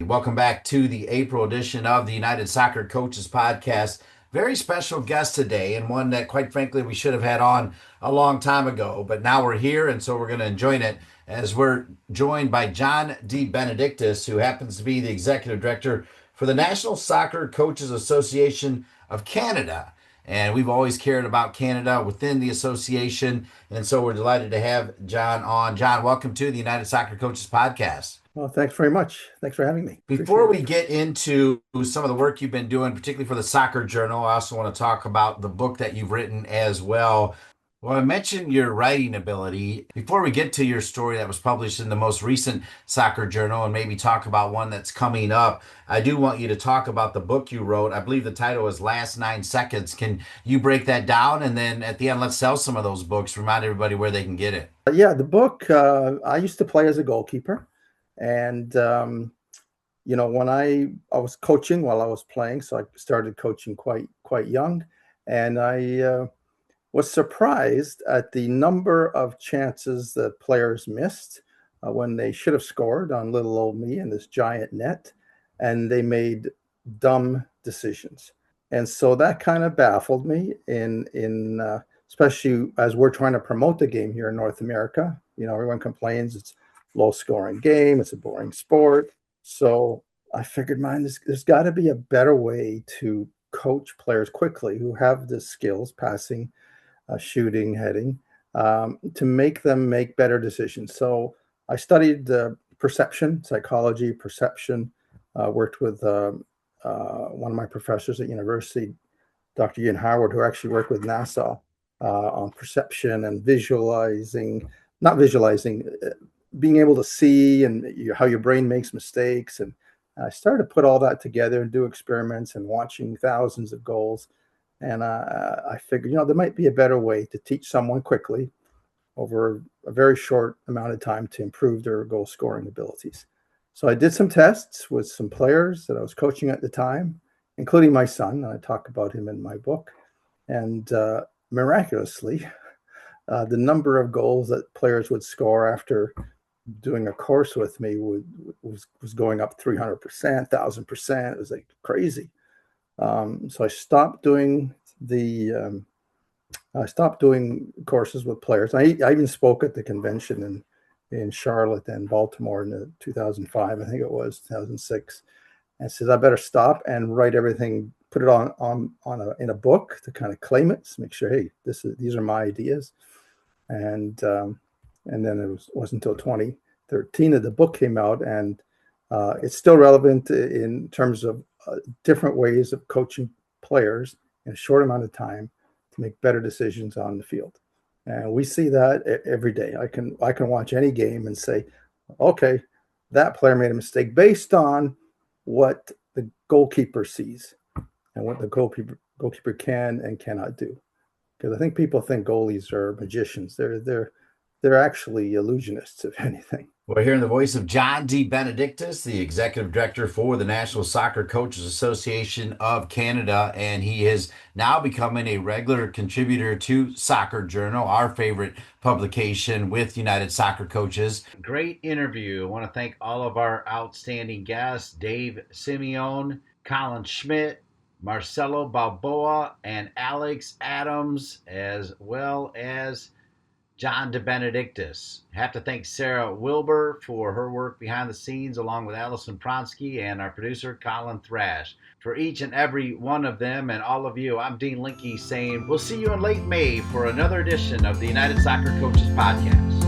Welcome back to the April edition of the United Soccer Coaches Podcast. Very special guest today, and one that, quite frankly, we should have had on a long time ago, but now we're here, and so we're going to enjoy it as we're joined by John DeBenedictis, who happens to be the Executive Director for the National Soccer Coaches Association of Canada. And we've always cared about Canada within the association, and so we're delighted to have John on. John, welcome to the United Soccer Coaches Podcast. Well, thanks very much. Thanks for having me. Before we get into some of the work you've been doing, particularly for the Soccer Journal, I also want to talk about the book that you've written as well. Well, I mentioned your writing ability. Before we get to your story that was published in the most recent Soccer Journal and maybe talk about one that's coming up, I do want you to talk about the book you wrote. I believe the title is Last 9 Seconds. Can you break that down? And then at the end, let's sell some of those books. Remind everybody where they can get it. Yeah, the book, I used to play as a goalkeeper. And, when I was coaching while I was playing, so I started coaching quite young. And I was surprised at the number of chances that players missed when they should have scored on little old me in this giant net, and they made dumb decisions. And so that kind of baffled me especially as we're trying to promote the game here in North America. Everyone complains it's low scoring game, it's a boring sport. So I figured, there's got to be a better way to coach players quickly who have the skills, passing, shooting, heading, to make them make better decisions. So I studied perception, psychology, perception, worked with one of my professors at university, Dr. Ian Howard, who actually worked with NASA on perception and being able to see and how your brain makes mistakes. And I started to put all that together and do experiments and watching thousands of goals. And I figured, there might be a better way to teach someone quickly over a very short amount of time to improve their goal scoring abilities. So I did some tests with some players that I was coaching at the time, including my son. I talk about him in my book. And miraculously, the number of goals that players would score after doing a course with me was going up 300%, 1,000%. It was like crazy. So I stopped doing courses with players. I even spoke at the convention in Charlotte and Baltimore in 2005, I think it was 2006. And says I better stop and write everything, put it in a book to kind of claim it, to make sure, hey, these are my ideas. And then it wasn't until 2013 that the book came out, and it's still relevant in terms of different ways of coaching players in a short amount of time to make better decisions on the field. And we see that every day. I can watch any game and say, okay, that player made a mistake based on what the goalkeeper sees and what the goalkeeper can and cannot do. Because I think people think goalies are magicians. They're actually illusionists, if anything. We're hearing the voice of John DeBenedictis, the Executive Director for the National Soccer Coaches Association of Canada, and he is now becoming a regular contributor to Soccer Journal, our favorite publication with United Soccer Coaches. Great interview. I want to thank all of our outstanding guests, Dave Simeone, Colin Schmidt, Marcelo Balboa, and Alex Adams, as well as John DeBenedictis. Have to thank Sarah Wilbur for her work behind the scenes, along with Allison Pronsky and our producer, Colin Thrash. For each and every one of them and all of you, I'm Dean Linke saying we'll see you in late May for another edition of the United Soccer Coaches Podcast.